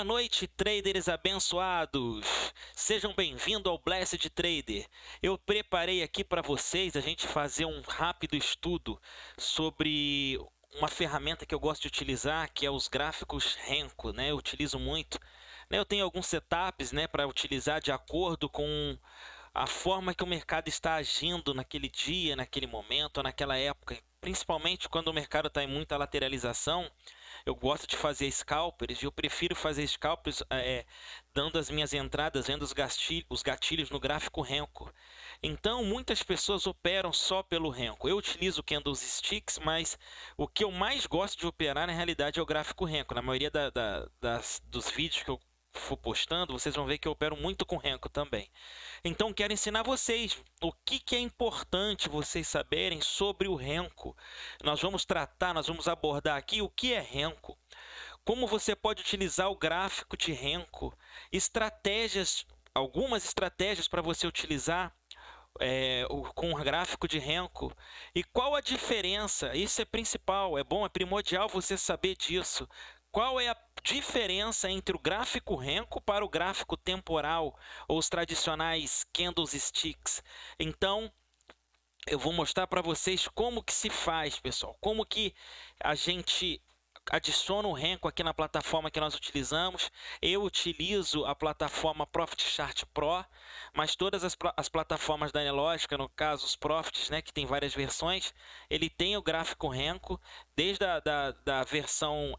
noite, traders abençoados! Sejam bem-vindos ao Blessed Trader. Eu preparei aqui para vocês a gente fazer um rápido estudo sobre uma ferramenta que eu gosto de utilizar, que é os gráficos Renko, né? Eu utilizo muito. Eu tenho alguns setups, né, para utilizar de acordo com a forma que o mercado está agindo naquele dia, naquele momento, naquela época. Principalmente quando o mercado está em muita lateralização, eu gosto de fazer scalpers e eu prefiro fazer scalpers dando as minhas entradas, vendo os gatilhos no gráfico Renko. Então, muitas pessoas operam só pelo Renko. Eu utilizo candlesticks, mas o que eu mais gosto de operar, na realidade, é o gráfico Renko. Na maioria dos vídeos que eu for postando, vocês vão ver que eu opero muito com Renko também. Então, quero ensinar vocês o que é importante vocês saberem sobre o Renko. Nós vamos abordar aqui o que é Renko, como você pode utilizar o gráfico de Renko, algumas estratégias para você utilizar com o gráfico de Renko e qual a diferença. Isso é principal, é primordial você saber disso. Qual é a diferença entre o gráfico Renko para o gráfico temporal ou os tradicionais candlesticks? Então, eu vou mostrar para vocês como que se faz, pessoal. Como que a gente adiciona o Renko aqui na plataforma que nós utilizamos. Eu utilizo a plataforma ProfitChart Pro, mas todas as plataformas da Anelógica, no caso os Profits, né, que tem várias versões, ele tem o gráfico Renko, desde da versão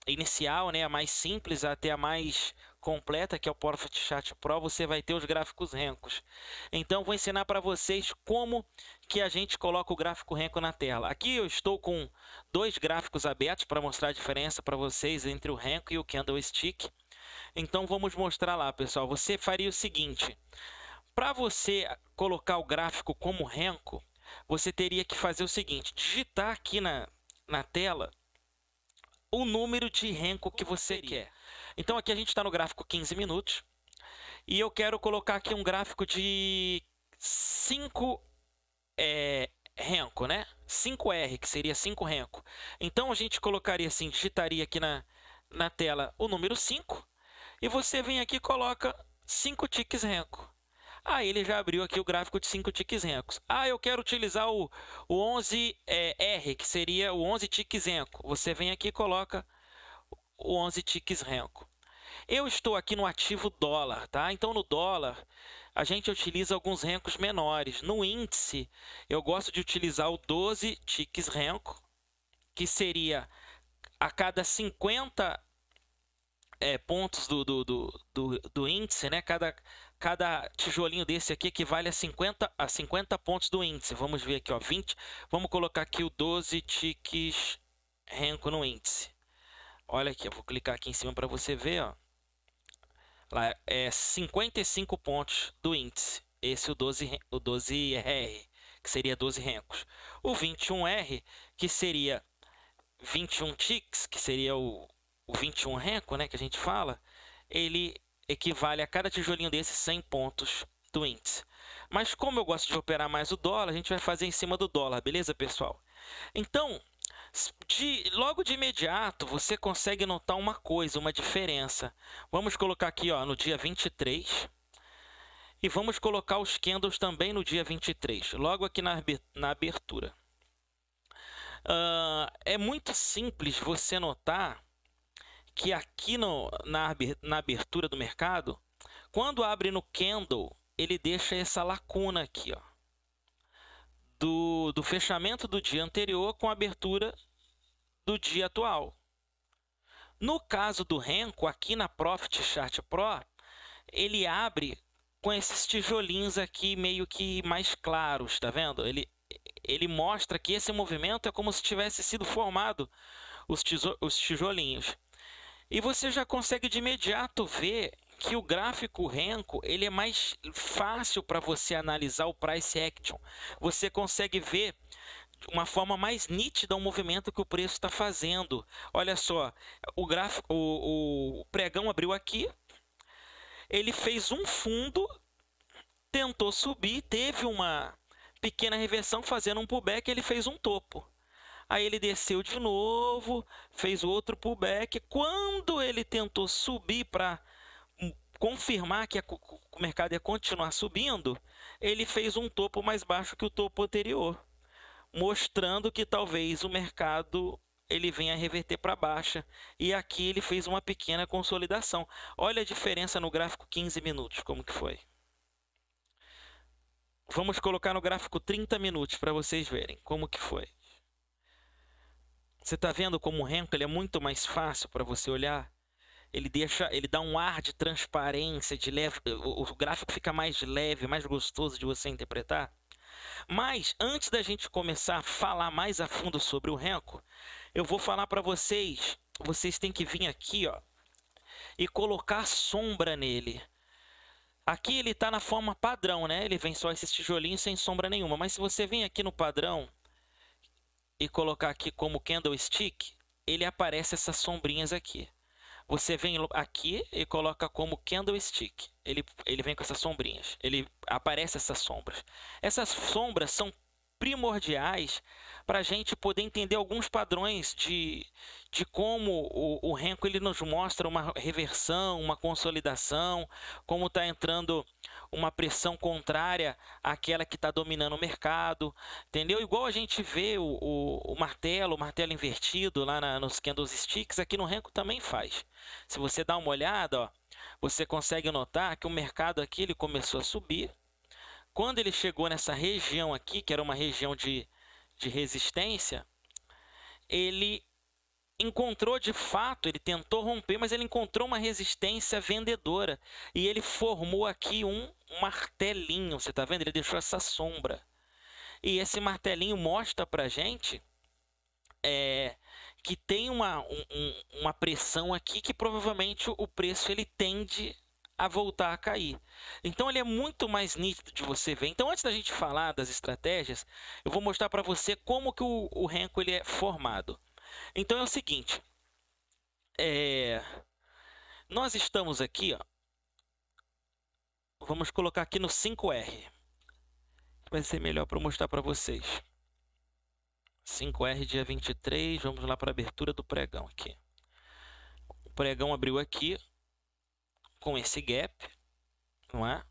inicial, né, a mais simples, até a mais completa, que é o ProfitChart Pro, você vai ter os gráficos Renkos. Então, vou ensinar para vocês como que a gente coloca o gráfico Renko na tela. Aqui eu estou com dois gráficos abertos para mostrar a diferença para vocês entre o Renko e o Candlestick. Então, vamos mostrar lá, pessoal. Você faria o seguinte: para você colocar o gráfico como Renko, você teria que fazer o seguinte: digitar aqui na tela o número de Renko que você quer. Então, aqui a gente está no gráfico 15 minutos e eu quero colocar aqui um gráfico de 5 Renko, né? 5R, que seria 5 Renko. Então, a gente colocaria assim, digitaria aqui na tela o número 5 e você vem aqui e coloca 5 ticks Renko. Aí ele já abriu aqui o gráfico de 5 ticks Renkos. Eu quero utilizar o 11R, que seria o 11 ticks Renko. Você vem aqui e coloca o 11 ticks Renko. Eu estou aqui no ativo dólar, tá? Então, no dólar, a gente utiliza alguns Renkos menores. No índice, eu gosto de utilizar o 12 ticks Renko, que seria a cada 50 pontos do índice, né? Cada tijolinho desse aqui equivale a 50 pontos do índice. Vamos ver aqui, ó, 20. Vamos colocar aqui o 12 ticks Renko no índice. Olha aqui, eu vou clicar aqui em cima para você ver, ó. Lá é 55 pontos do índice. Esse é o 12R, que seria 12 Renkos. O 21R, que seria 21 ticks, que seria o 21 Renko, né, que a gente fala, ele equivale a cada tijolinho desse 100 pontos do índice. Mas como eu gosto de operar mais o dólar, a gente vai fazer em cima do dólar, beleza, pessoal? Então, logo de imediato, você consegue notar uma coisa, uma diferença. Vamos colocar aqui, ó, no dia 23. E vamos colocar os candles também no dia 23, logo aqui na abertura. É muito simples você notar que aqui na abertura do mercado, quando abre no candle, ele deixa essa lacuna aqui, ó, do fechamento do dia anterior com a abertura do dia atual. No caso do Renko, aqui na ProfitChart Pro, ele abre com esses tijolinhos aqui meio que mais claros, tá vendo? Ele mostra que esse movimento é como se tivesse sido formado os tijolinhos. E você já consegue de imediato ver que o gráfico Renko ele é mais fácil para você analisar o price action. Você consegue ver de uma forma mais nítida o movimento que o preço está fazendo. Olha só, o gráfico, o pregão abriu aqui, ele fez um fundo, tentou subir, teve uma pequena reversão fazendo um pullback, ele fez um topo. Aí ele desceu de novo, fez o outro pullback. Quando ele tentou subir para confirmar que o mercado ia continuar subindo, ele fez um topo mais baixo que o topo anterior, mostrando que talvez o mercado ele venha reverter para baixa. E aqui ele fez uma pequena consolidação. Olha a diferença no gráfico 15 minutos, como que foi. Vamos colocar no gráfico 30 minutos para vocês verem como que foi. Você está vendo como o Renko ele é muito mais fácil para você olhar? Ele dá um ar de transparência, de leve, o gráfico fica mais leve, mais gostoso de você interpretar. Mas antes da gente começar a falar mais a fundo sobre o Renko, eu vou falar para vocês, vocês têm que vir aqui, ó, e colocar sombra nele. Aqui ele está na forma padrão, né? Ele vem só esses tijolinhos sem sombra nenhuma. Mas se você vem aqui no padrão e colocar aqui como candlestick, ele aparece essas sombrinhas aqui. Você vem aqui e coloca como candlestick. Ele vem com essas sombrinhas. Ele aparece essas sombras. Essas sombras são primordiais para a gente poder entender alguns padrões de como o Renko ele nos mostra uma reversão, uma consolidação, como está entrando uma pressão contrária àquela que está dominando o mercado, entendeu? Igual a gente vê o martelo invertido lá nos candlesticks, aqui no Renko também faz. Se você dá uma olhada, ó, você consegue notar que o mercado aqui ele começou a subir. Quando ele chegou nessa região aqui, que era uma região de resistência, ele encontrou de fato, ele tentou romper, mas ele encontrou uma resistência vendedora. E ele formou aqui um martelinho, você está vendo? Ele deixou essa sombra. E esse martelinho mostra para a gente que tem uma pressão aqui que provavelmente o preço ele tende a voltar a cair. Então ele é muito mais nítido de você ver. Então antes da gente falar das estratégias, eu vou mostrar para você como que o Renko ele é formado. Então é o seguinte, nós estamos aqui, ó, vamos colocar aqui no 5R. Vai ser melhor para mostrar para vocês. 5R dia 23, vamos lá para a abertura do pregão aqui. O pregão abriu aqui com esse gap, não é?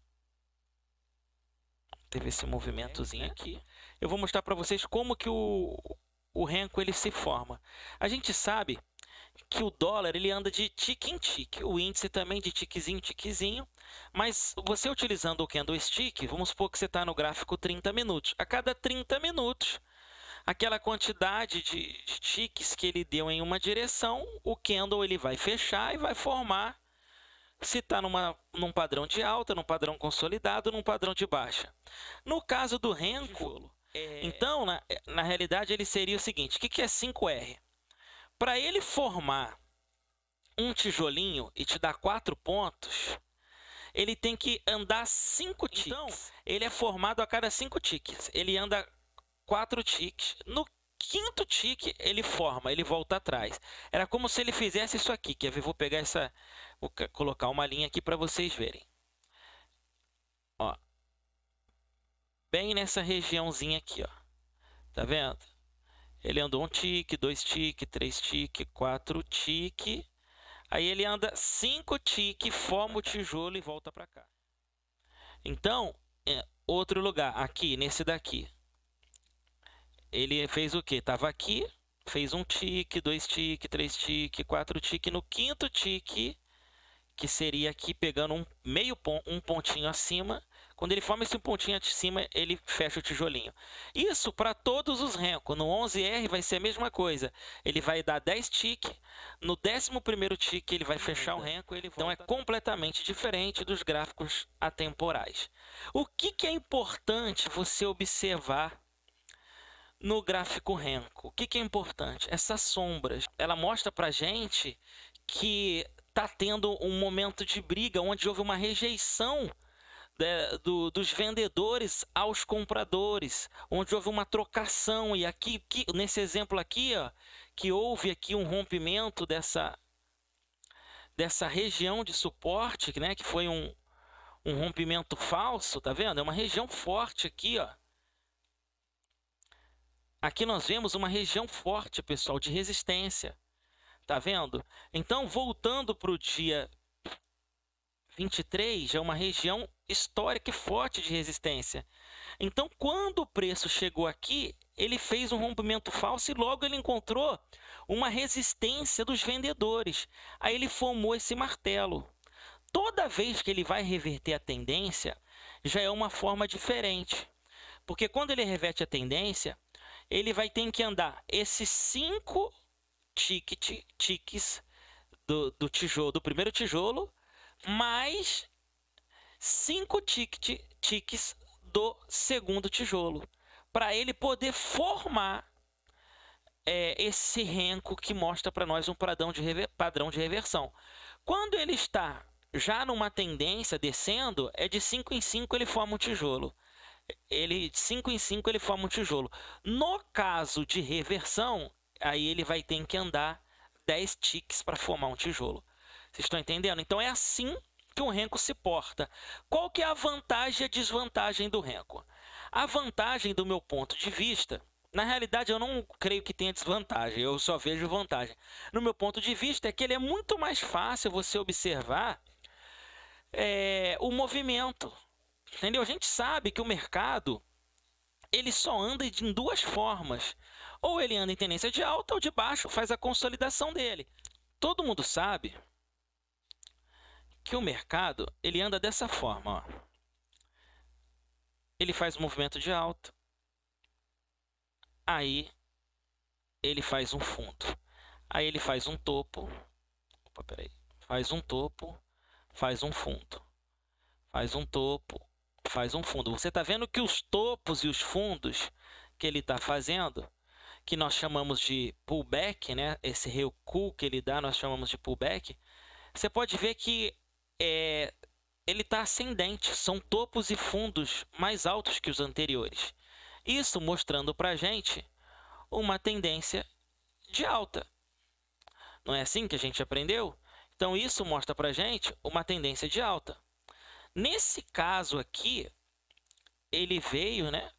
Teve esse movimentozinho aqui. Eu vou mostrar para vocês como que o Renko ele se forma. A gente sabe que o dólar ele anda de tique em tique, o índice também de tiquezinho em tiquezinho, mas você utilizando o candlestick, vamos supor que você está no gráfico 30 minutos. A cada 30 minutos, aquela quantidade de tiques que ele deu em uma direção, o candle ele vai fechar e vai formar se está num padrão de alta, num padrão consolidado, num padrão de baixa. No caso do Renko, então, na realidade, ele seria o seguinte, o que é 5R? Para ele formar um tijolinho e te dar 4 pontos, ele tem que andar 5 ticks. Então, ele é formado a cada 5 ticks. Ele anda 4 ticks. No quinto tique, ele forma, ele volta atrás. Era como se ele fizesse isso aqui. Quer ver? Vou pegar essa... Vou colocar uma linha aqui para vocês verem. Ó. Bem nessa regiãozinha aqui, ó. Tá vendo? Ele andou 1 tique, 2 tique, 3 tique, 4 tique. Aí ele anda 5 tique, forma o tijolo e volta para cá. Então, outro lugar, aqui, nesse daqui. Ele fez o quê? Estava aqui, fez 1 tique, 2 tique, 3 tique, 4 tique. No quinto tique, que seria aqui pegando um pontinho acima. Quando ele forma esse pontinho acima, ele fecha o tijolinho. Isso para todos os Renko. No 11R vai ser a mesma coisa. Ele vai dar 10 tique. No 11º tique ele vai fechar o Renko. Então é completamente diferente dos gráficos atemporais. O que é importante você observar no gráfico Renko? O que é importante? Essas sombras. Ela mostra para a gente que está tendo um momento de briga onde houve uma rejeição dos vendedores aos compradores, onde houve uma trocação. E aqui, nesse exemplo aqui, ó, que houve aqui um rompimento dessa região de suporte, né, que foi um rompimento falso, tá vendo? É uma região forte aqui, ó. aqui nós vemos uma região forte, pessoal, de resistência. Tá vendo? Então, voltando para o dia 23, é uma região histórica e forte de resistência. Então, quando o preço chegou aqui, ele fez um rompimento falso e logo ele encontrou uma resistência dos vendedores. Aí ele formou esse martelo. Toda vez que ele vai reverter a tendência, já é uma forma diferente. Porque quando ele reverte a tendência, ele vai ter que andar esses 5 tiques do tijolo, do primeiro tijolo, mais 5 tiques do segundo tijolo, para ele poder formar esse renco que mostra para nós um padrão de reversão. Quando ele está já numa tendência descendo, é de 5 em 5 ele forma um tijolo. De 5 em 5 ele forma um tijolo. No caso de reversão, aí ele vai ter que andar 10 tiques para formar um tijolo. Vocês estão entendendo? Então é assim que um renco se porta. Qual que é a vantagem e a desvantagem do renco? A vantagem, do meu ponto de vista, na realidade eu não creio que tenha desvantagem, eu só vejo vantagem. No meu ponto de vista é que ele é muito mais fácil você observar o movimento. Entendeu? A gente sabe que o mercado ele só anda em 2 formas. Ou ele anda em tendência de alta ou de baixo, faz a consolidação dele. Todo mundo sabe que o mercado ele anda dessa forma. Ó. Ele faz um movimento de alta. Aí ele faz um fundo. Aí ele faz um topo. Opa, peraí. Faz um topo, faz um fundo. Faz um topo, faz um fundo. Você está vendo que os topos e os fundos que ele está fazendo, que nós chamamos de pullback, né? Esse recuo que ele dá, nós chamamos de pullback. Você pode ver que ele está ascendente. São topos e fundos mais altos que os anteriores. Isso mostrando para a gente uma tendência de alta. Não é assim que a gente aprendeu? Então, isso mostra para a gente uma tendência de alta. Nesse caso aqui, ele veio, né?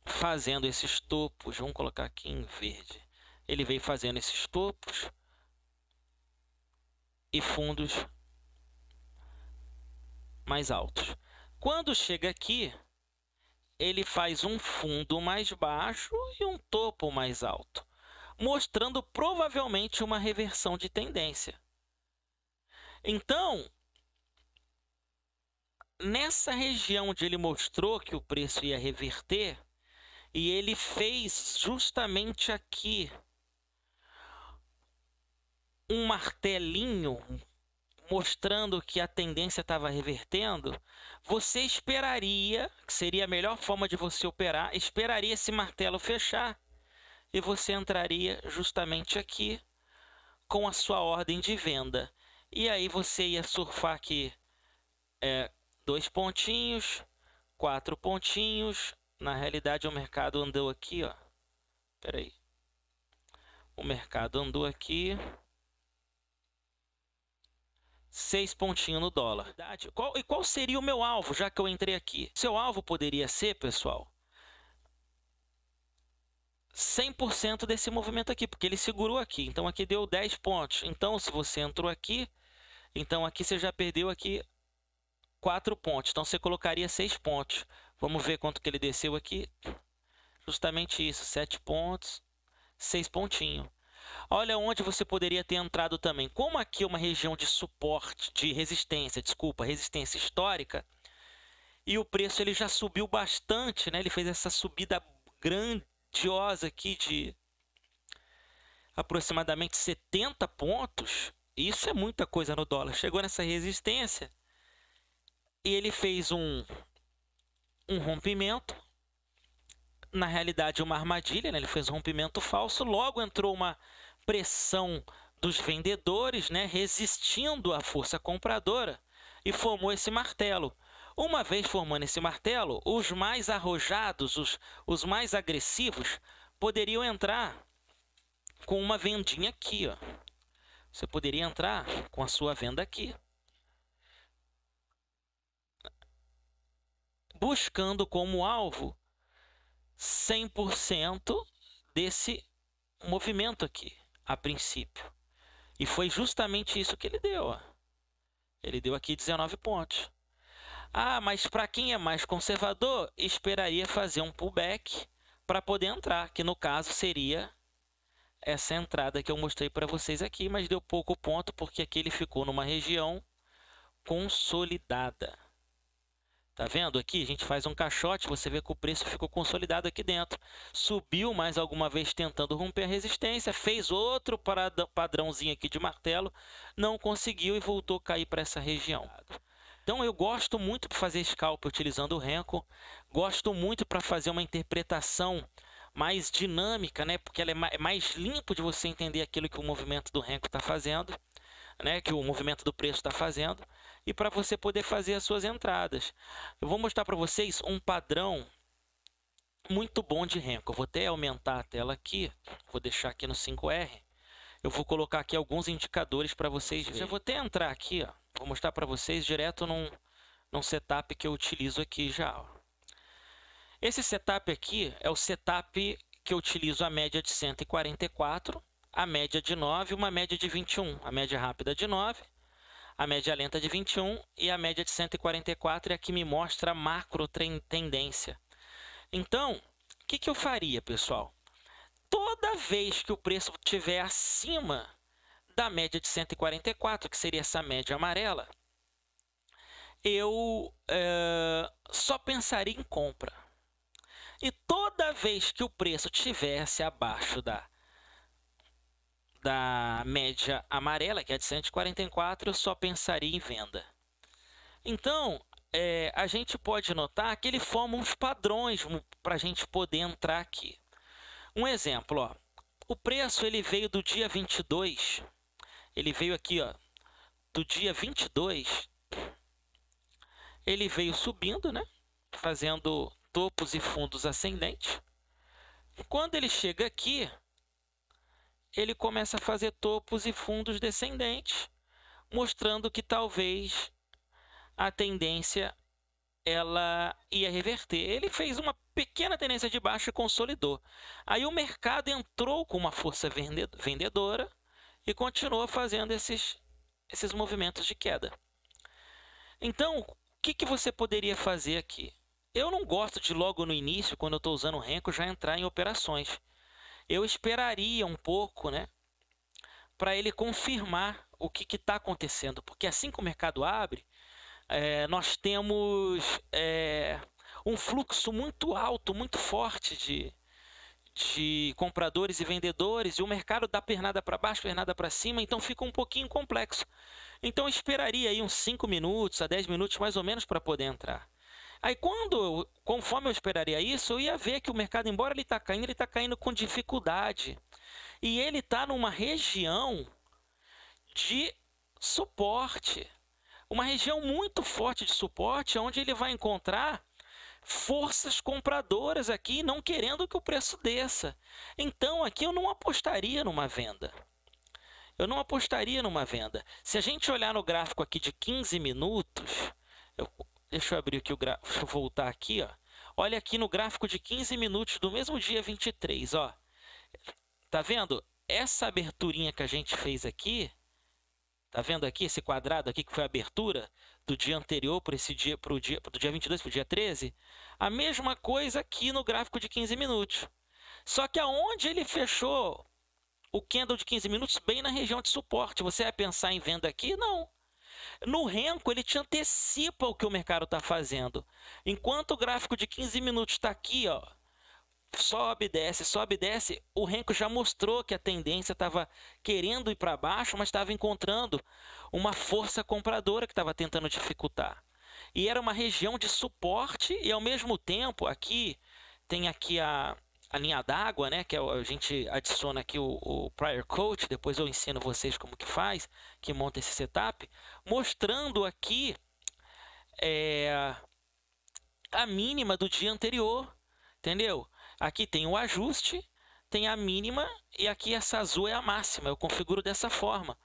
Fazendo esses topos. Vamos colocar aqui em verde. Ele veio fazendo esses topos e fundos mais altos. Quando chega aqui, ele faz um fundo mais baixo e um topo mais alto, mostrando provavelmente uma reversão de tendência. Então, nessa região onde ele mostrou que o preço ia reverter, e ele fez justamente aqui um martelinho mostrando que a tendência estava revertendo, você esperaria, que seria a melhor forma de você operar, esperaria esse martelo fechar e você entraria justamente aqui com a sua ordem de venda. E aí você ia surfar aqui 2 pontinhos, 4 pontinhos. Na realidade, o mercado andou aqui, ó. Espera aí. O mercado andou aqui. 6 pontinhos no dólar. Qual seria o meu alvo, já que eu entrei aqui? Seu alvo poderia ser, pessoal, 100% desse movimento aqui, porque ele segurou aqui. Então, aqui deu 10 pontos. Então, se você entrou aqui, então aqui você já perdeu aqui 4 pontos. Então, você colocaria 6 pontos. Vamos ver quanto que ele desceu aqui. Justamente isso, 7 pontos, 6 pontinhos. Olha onde você poderia ter entrado também. Como aqui é uma região de suporte, de resistência, resistência histórica, e o preço ele já subiu bastante, né? Ele fez essa subida grandiosa aqui de aproximadamente 70 pontos. Isso é muita coisa no dólar. Chegou nessa resistência e ele fez um rompimento. Na realidade, uma armadilha, né? Ele fez um rompimento falso. Logo entrou uma pressão dos vendedores, né? Resistindo à força compradora e formou esse martelo. Uma vez formando esse martelo, os mais arrojados, os mais agressivos, poderiam entrar com uma vendinha aqui, ó. Você poderia entrar com a sua venda aqui, buscando como alvo 100% desse movimento aqui, a princípio. E foi justamente isso que ele deu. Ó. Ele deu aqui 19 pontos. Ah, mas para quem é mais conservador, esperaria fazer um pullback para poder entrar, que no caso seria essa entrada que eu mostrei para vocês aqui, mas deu pouco ponto porque aqui ele ficou numa região consolidada. Tá vendo aqui? A gente faz um caixote, você vê que o preço ficou consolidado aqui dentro. Subiu mais alguma vez tentando romper a resistência, fez outro padrãozinho aqui de martelo, não conseguiu e voltou a cair para essa região. Então eu gosto muito para fazer scalp utilizando o Renko, gosto muito para fazer uma interpretação mais dinâmica, né? Porque ela é mais limpo de você entender aquilo que o movimento do Renko está fazendo, né? Que o movimento do preço está fazendo, e para você poder fazer as suas entradas. Eu vou mostrar para vocês um padrão muito bom de Renko. Eu vou até aumentar a tela aqui, vou deixar aqui no 5R. Eu vou colocar aqui alguns indicadores para vocês verem. Eu vou até entrar aqui, ó, vou mostrar para vocês direto num setup que eu utilizo aqui já. Ó. Esse setup aqui é o setup que eu utilizo a média de 144, a média de 9 e uma média de 21. A média rápida de 9, a média lenta de 21 e a média de 144 é a que me mostra a macro tendência. Então, o que eu faria, pessoal? Toda vez que o preço estiver acima da média de 144, que seria essa média amarela, eu só pensaria em compra. E toda vez que o preço estivesse abaixo da média amarela, que é de 144, eu só pensaria em venda. Então, a gente pode notar que ele forma uns padrões para a gente poder entrar aqui. Um exemplo, ó, o preço ele veio do dia 22, ele veio aqui, ó, do dia 22, ele veio subindo, né, fazendo topos e fundos ascendentes. Quando ele chega aqui, ele começa a fazer topos e fundos descendentes, mostrando que talvez a tendência ela ia reverter. Ele fez uma pequena tendência de baixa e consolidou. Aí o mercado entrou com uma força vendedora e continuou fazendo esses movimentos de queda. Então, o que você poderia fazer aqui? Eu não gosto de logo no início, quando eu estou usando o Renko, já entrar em operações. Eu esperaria um pouco, né, para ele confirmar o que está acontecendo. Porque assim que o mercado abre, nós temos um fluxo muito alto, muito forte de compradores e vendedores, e o mercado dá pernada para baixo, pernada para cima, então fica um pouquinho complexo. Então eu esperaria aí uns 5 minutos a 10 minutos mais ou menos para poder entrar. Aí conforme eu esperaria isso, eu ia ver que o mercado, embora ele está caindo com dificuldade. E ele está numa região de suporte. Uma região muito forte de suporte, onde ele vai encontrar forças compradoras aqui, não querendo que o preço desça. Então, aqui eu não apostaria numa venda. Eu não apostaria numa venda. Se a gente olhar no gráfico aqui de 15 minutos, deixa eu abrir aqui o gráfico, deixa eu voltar aqui, ó. Olha aqui no gráfico de 15 minutos do mesmo dia 23, ó. Tá vendo? Essa aberturinha que a gente fez aqui, tá vendo aqui esse quadrado aqui que foi a abertura do dia anterior para esse dia, do dia 22 para o dia 13? A mesma coisa aqui no gráfico de 15 minutos. Só que aonde ele fechou o candle de 15 minutos, bem na região de suporte. Você vai pensar em venda aqui? Não. No Renko, ele te antecipa o que o mercado está fazendo. Enquanto o gráfico de 15 minutos está aqui, ó, sobe, desce, o Renko já mostrou que a tendência estava querendo ir para baixo, mas estava encontrando uma força compradora que estava tentando dificultar. E era uma região de suporte e, ao mesmo tempo, aqui tem aqui a linha d'água, né, que a gente adiciona aqui o Prior Coach, depois eu ensino vocês como que faz, que monta esse setup, mostrando aqui a mínima do dia anterior, entendeu? Aqui tem o ajuste, tem a mínima e aqui essa azul é a máxima. Eu configuro dessa forma.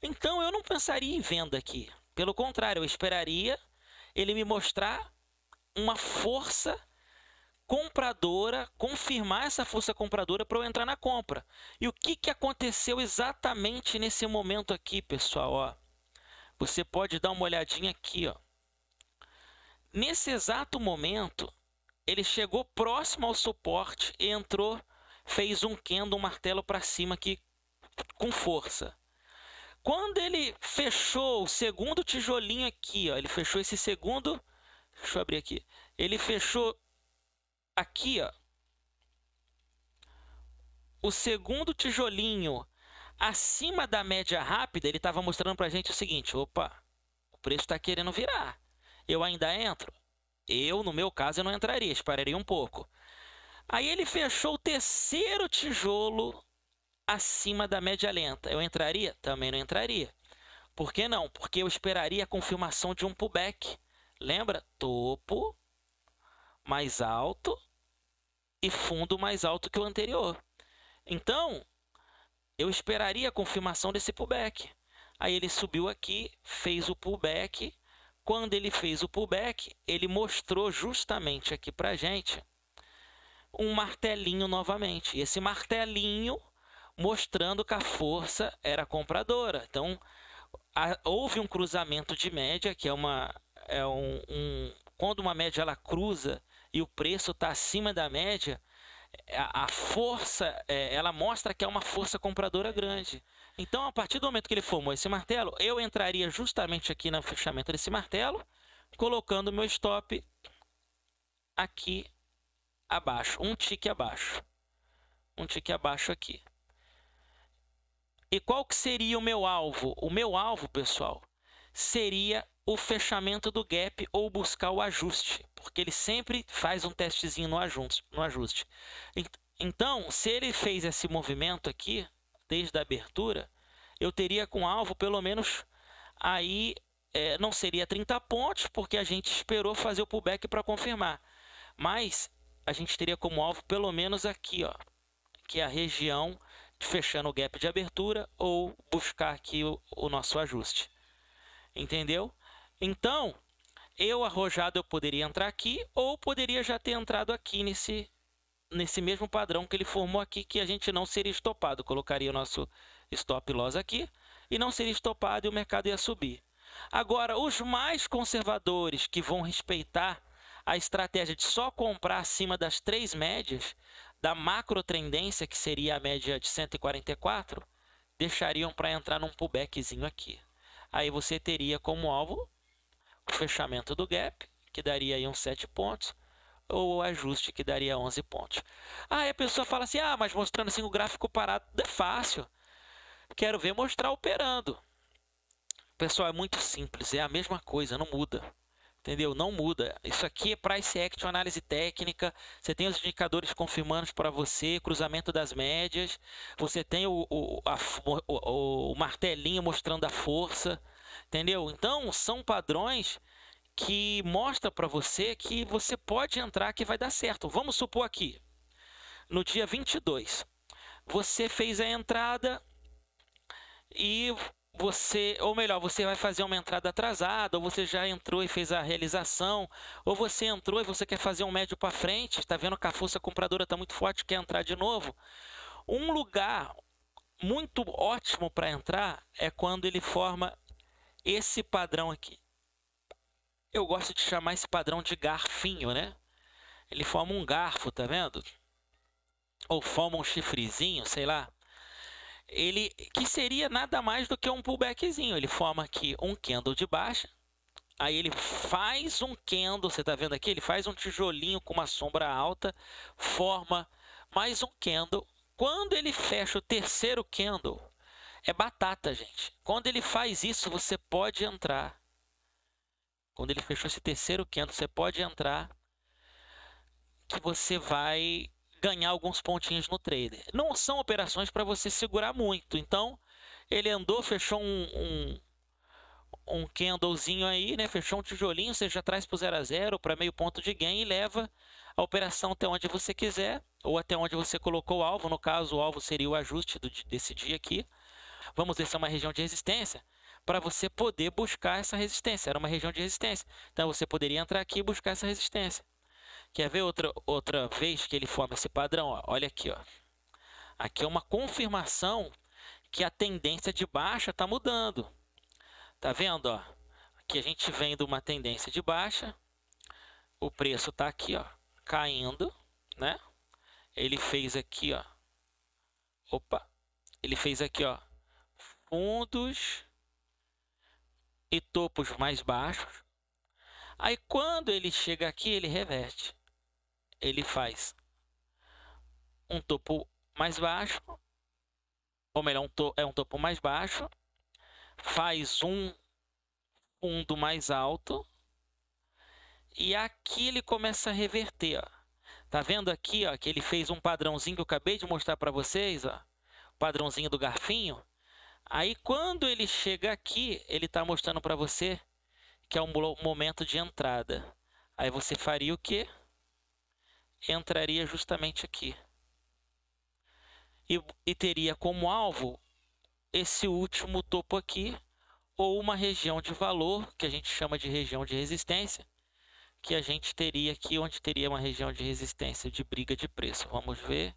Então eu não pensaria em venda aqui. Pelo contrário, eu esperaria ele me mostrar uma força compradora, confirmar essa força compradora para eu entrar na compra. E o que aconteceu exatamente nesse momento aqui, pessoal? Ó, você pode dar uma olhadinha aqui. Ó. Nesse exato momento, ele chegou próximo ao suporte e entrou, fez um candle, um martelo para cima aqui com força. Quando ele fechou o segundo tijolinho aqui, ó, ele fechou esse segundo, deixa eu abrir aqui, ele fechou aqui, ó, o segundo tijolinho acima da média rápida, ele estava mostrando para a gente o seguinte, opa, o preço está querendo virar, eu ainda entro? Eu, no meu caso, eu não entraria, esperaria um pouco. Aí ele fechou o terceiro tijolo acima da média lenta. Eu entraria? Também não entraria. Por que não? Porque eu esperaria a confirmação de um pullback. Lembra? Topo mais alto e fundo mais alto que o anterior. Então, eu esperaria a confirmação desse pullback. Aí ele subiu aqui, fez o pullback. Quando ele fez o pullback, ele mostrou justamente aqui para a gente um martelinho novamente. E esse martelinho mostrando que a força era compradora. Então, houve um cruzamento de média, que quando uma média ela cruza e o preço está acima da média, a força, ela mostra que é uma força compradora grande. Então, a partir do momento que ele formou esse martelo, eu entraria justamente aqui no fechamento desse martelo, colocando meu stop aqui abaixo, um tique abaixo. Um tique abaixo aqui. E qual que seria o meu alvo? O meu alvo, pessoal, seria o fechamento do gap ou buscar o ajuste, porque ele sempre faz um testezinho no ajuste. Então, se ele fez esse movimento aqui, desde a abertura, eu teria com alvo pelo menos aí, não seria 30 pontos, porque a gente esperou fazer o pullback para confirmar, mas a gente teria como alvo pelo menos aqui, ó, que é a região fechando o gap de abertura ou buscar aqui o nosso ajuste. Entendeu? Então, eu arrojado eu poderia entrar aqui ou poderia já ter entrado aqui nesse mesmo padrão que ele formou aqui, que a gente não seria estopado. Colocaria o nosso stop loss aqui e não seria estopado e o mercado ia subir. Agora, os mais conservadores que vão respeitar a estratégia de só comprar acima das 3 médias da macro tendência, que seria a média de 144, deixariam para entrar num pullbackzinho aqui. Aí você teria como alvo o fechamento do gap, que daria aí uns 7 pontos, ou o ajuste, que daria 11 pontos. Aí a pessoa fala assim, mas mostrando assim o gráfico parado é fácil. Quero ver mostrar operando. Pessoal, é muito simples, é a mesma coisa, não muda. Entendeu? Não muda. Isso aqui é price action, análise técnica. Você tem os indicadores confirmando para você, cruzamento das médias. Você tem o martelinho mostrando a força. Entendeu? Então, são padrões que mostram para você que você pode entrar, que vai dar certo. Vamos supor aqui, no dia 22, você fez a entrada e você vai fazer uma entrada atrasada, ou você já entrou e fez a realização, ou você entrou e você quer fazer um médio para frente, está vendo que a força compradora está muito forte, quer entrar de novo. Um lugar muito ótimo para entrar é quando ele forma esse padrão aqui. Eu gosto de chamar esse padrão de garfinho, né? Ele forma um garfo, tá vendo? Ou forma um chifrezinho, sei lá. Ele que seria nada mais do que um pullbackzinho. Ele forma aqui um candle de baixa, aí ele faz um candle, você está vendo aqui? Ele faz um tijolinho com uma sombra alta, forma mais um candle. Quando ele fecha o terceiro candle, é batata, gente. Quando ele faz isso, você pode entrar. Quando ele fechou esse terceiro candle, você pode entrar, que você vai ganhar alguns pontinhos no trader. Não são operações para você segurar muito. Então, ele andou, fechou um candlezinho aí, né? Fechou um tijolinho, você já traz para o 0 a 0, para meio ponto de gain e leva a operação até onde você quiser, ou até onde você colocou o alvo. No caso, o alvo seria o ajuste desse dia aqui. Vamos ver se é uma região de resistência. para você poder buscar essa resistência. Era uma região de resistência. Então você poderia entrar aqui e buscar essa resistência. Quer ver outra vez que ele forma esse padrão? Ó, olha aqui, ó. Aqui é uma confirmação que a tendência de baixa está mudando. Tá vendo? Ó? Aqui a gente vem de uma tendência de baixa. O preço está aqui, ó, caindo, né? Ele fez aqui, ó. Opa! Ele fez aqui, ó, fundos e topos mais baixos. Aí quando ele chega aqui, ele reverte. Ele faz um topo mais baixo, ou melhor, um topo mais baixo, faz um fundo mais alto, e aqui ele começa a reverter, ó. Tá vendo aqui, ó, que ele fez um padrãozinho que eu acabei de mostrar para vocês, ó, o padrãozinho do garfinho. Aí quando ele chega aqui, ele está mostrando para você que é um momento de entrada. Aí você faria o quê? Entraria justamente aqui. E teria como alvo esse último topo aqui, ou uma região de valor, que a gente chama de região de resistência, que a gente teria aqui, onde teria uma região de resistência de briga de preço. Vamos ver.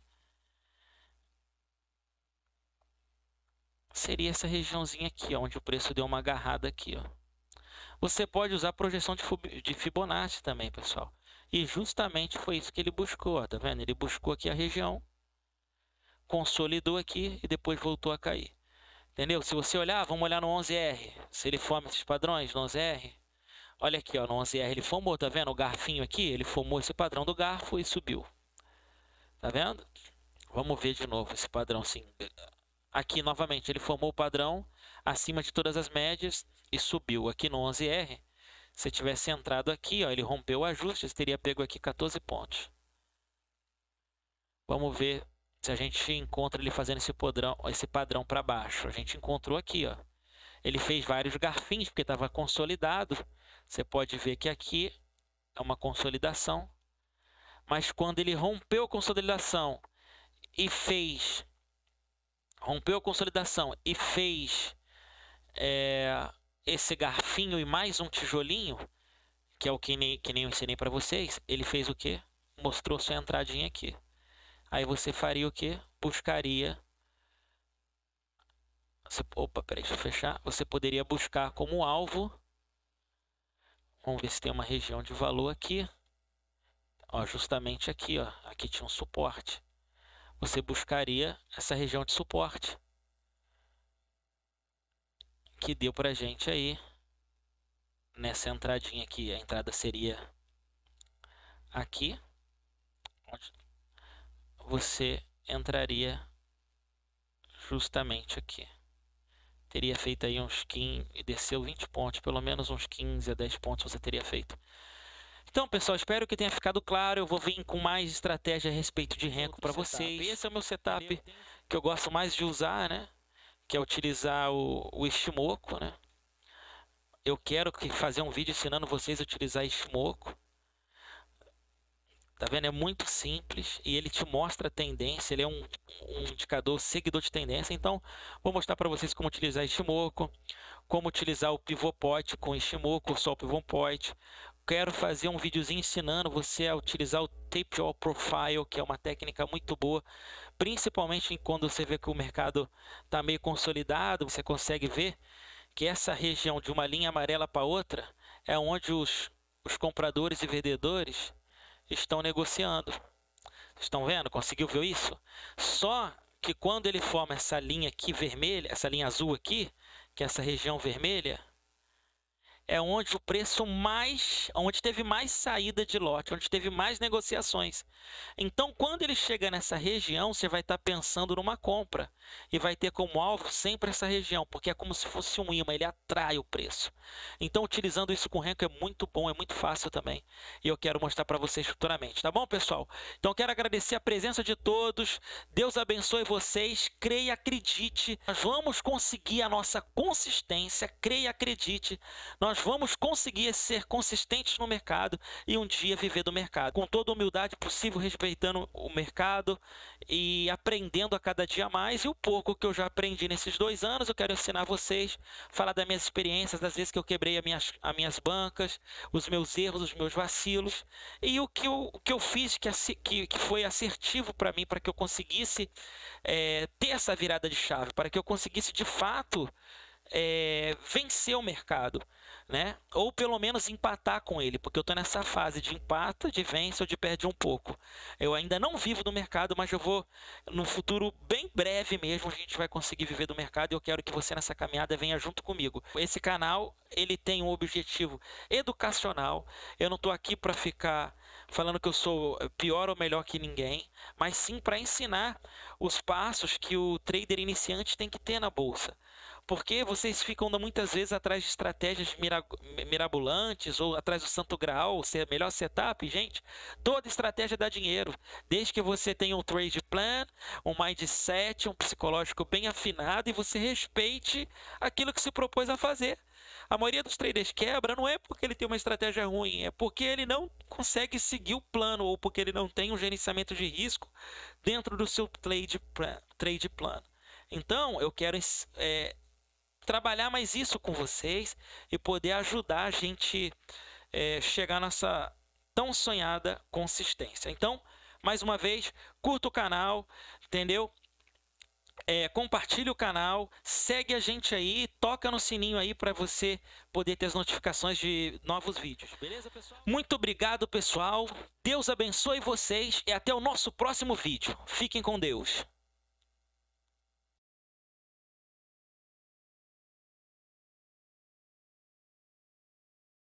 Seria essa regiãozinha aqui, onde o preço deu uma agarrada aqui, ó. Você pode usar projeção de Fibonacci também, pessoal. E justamente foi isso que ele buscou, ó, tá vendo? Ele buscou aqui a região, consolidou aqui e depois voltou a cair. Entendeu? Se você olhar, vamos olhar no 11R. Se ele forma esses padrões no 11R, olha aqui, ó, no 11R ele formou, tá vendo? O garfinho aqui, ele formou esse padrão do garfo e subiu. Tá vendo? Vamos ver de novo esse padrão assim. Aqui, novamente, ele formou o padrão acima de todas as médias e subiu. Aqui no 11R, se tivesse entrado aqui, ó, ele rompeu o ajuste, teria pego aqui 14 pontos. Vamos ver se a gente encontra ele fazendo esse padrão para baixo. A gente encontrou aqui, ó. Ele fez vários garfinhos, porque estava consolidado. Você pode ver que aqui é uma consolidação. Mas quando ele rompeu a consolidação e fez... Rompeu a consolidação e fez esse garfinho e mais um tijolinho, que é o que nem eu ensinei para vocês, ele fez o quê? Mostrou sua entradinha aqui. Aí você faria o quê? Buscaria... Opa, peraí, deixa eu fechar. Você poderia buscar como alvo... Vamos ver se tem uma região de valor aqui. Ó, justamente aqui, ó. Aqui tinha um suporte. Você buscaria essa região de suporte que deu pra gente aí nessa entradinha aqui. A entrada seria aqui, onde você entraria justamente aqui. Teria feito aí uns 15 e desceu 20 pontos, pelo menos uns 15 a 10 pontos você teria feito. Então, pessoal, espero que tenha ficado claro. Eu vou vir com mais estratégia a respeito de Renko para vocês. Esse é o meu setup que eu gosto mais de usar, né? Que é utilizar o Ishimoku, né? Eu quero fazer um vídeo ensinando vocês a utilizar Ishimoku. Tá vendo? É muito simples e ele te mostra a tendência. Ele é um indicador seguidor de tendência. Então, vou mostrar para vocês como utilizar Ishimoku, como utilizar o Pivot Point com Ishimoku, só o Pivot Point. Quero fazer um videozinho ensinando você a utilizar o Tape All Profile, que é uma técnica muito boa, principalmente quando você vê que o mercado está meio consolidado. Você consegue ver que essa região de uma linha amarela para outra é onde os compradores e vendedores estão negociando. Vocês estão vendo? Conseguiu ver isso? Só que quando ele forma essa linha aqui vermelha, essa linha azul aqui, que é essa região vermelha, é onde o preço onde teve mais saída de lote, onde teve mais negociações. Então, quando ele chega nessa região, você vai estar pensando numa compra e vai ter como alvo sempre essa região, porque é como se fosse um imã, ele atrai o preço. Então, utilizando isso com Renko é muito bom, é muito fácil também. E eu quero mostrar para vocês futuramente, tá bom, pessoal? Então, quero agradecer a presença de todos. Deus abençoe vocês. Creia e acredite. Nós vamos conseguir a nossa consistência. Creia e acredite. Nós nós vamos conseguir ser consistentes no mercado e um dia viver do mercado. Com toda a humildade possível, respeitando o mercado e aprendendo a cada dia mais. E o pouco que eu já aprendi nesses 2 anos, eu quero ensinar a vocês, falar das minhas experiências, das vezes que eu quebrei as minhas bancas, os meus erros, os meus vacilos, e o que eu fiz que foi assertivo para mim, para que eu conseguisse ter essa virada de chave, para que eu conseguisse de fato vencer o mercado, né? Ou pelo menos empatar com ele, porque eu estou nessa fase de empata, de vence ou de perde um pouco. Eu ainda não vivo do mercado, mas eu vou, no futuro bem breve mesmo, a gente vai conseguir viver do mercado e eu quero que você nessa caminhada venha junto comigo. Esse canal, ele tem um objetivo educacional. Eu não estou aqui para ficar falando que eu sou pior ou melhor que ninguém, mas sim para ensinar os passos que o trader iniciante tem que ter na bolsa. Porque vocês ficam muitas vezes atrás de estratégias mirabolantes ou atrás do santo graal, ser melhor setup, gente. Toda estratégia dá dinheiro, desde que você tenha um trade plan, um mindset, um psicológico bem afinado e você respeite aquilo que se propôs a fazer. A maioria dos traders quebra não é porque ele tem uma estratégia ruim, é porque ele não consegue seguir o plano ou porque ele não tem um gerenciamento de risco dentro do seu trade plan. Então, eu quero trabalhar mais isso com vocês e poder ajudar a gente chegar nessa tão sonhada consistência. Então, mais uma vez, curta o canal, entendeu? Compartilhe o canal, segue a gente aí, toca no sininho aí para você poder ter as notificações de novos vídeos. Beleza, pessoal? Muito obrigado, pessoal. Deus abençoe vocês e até o nosso próximo vídeo. Fiquem com Deus.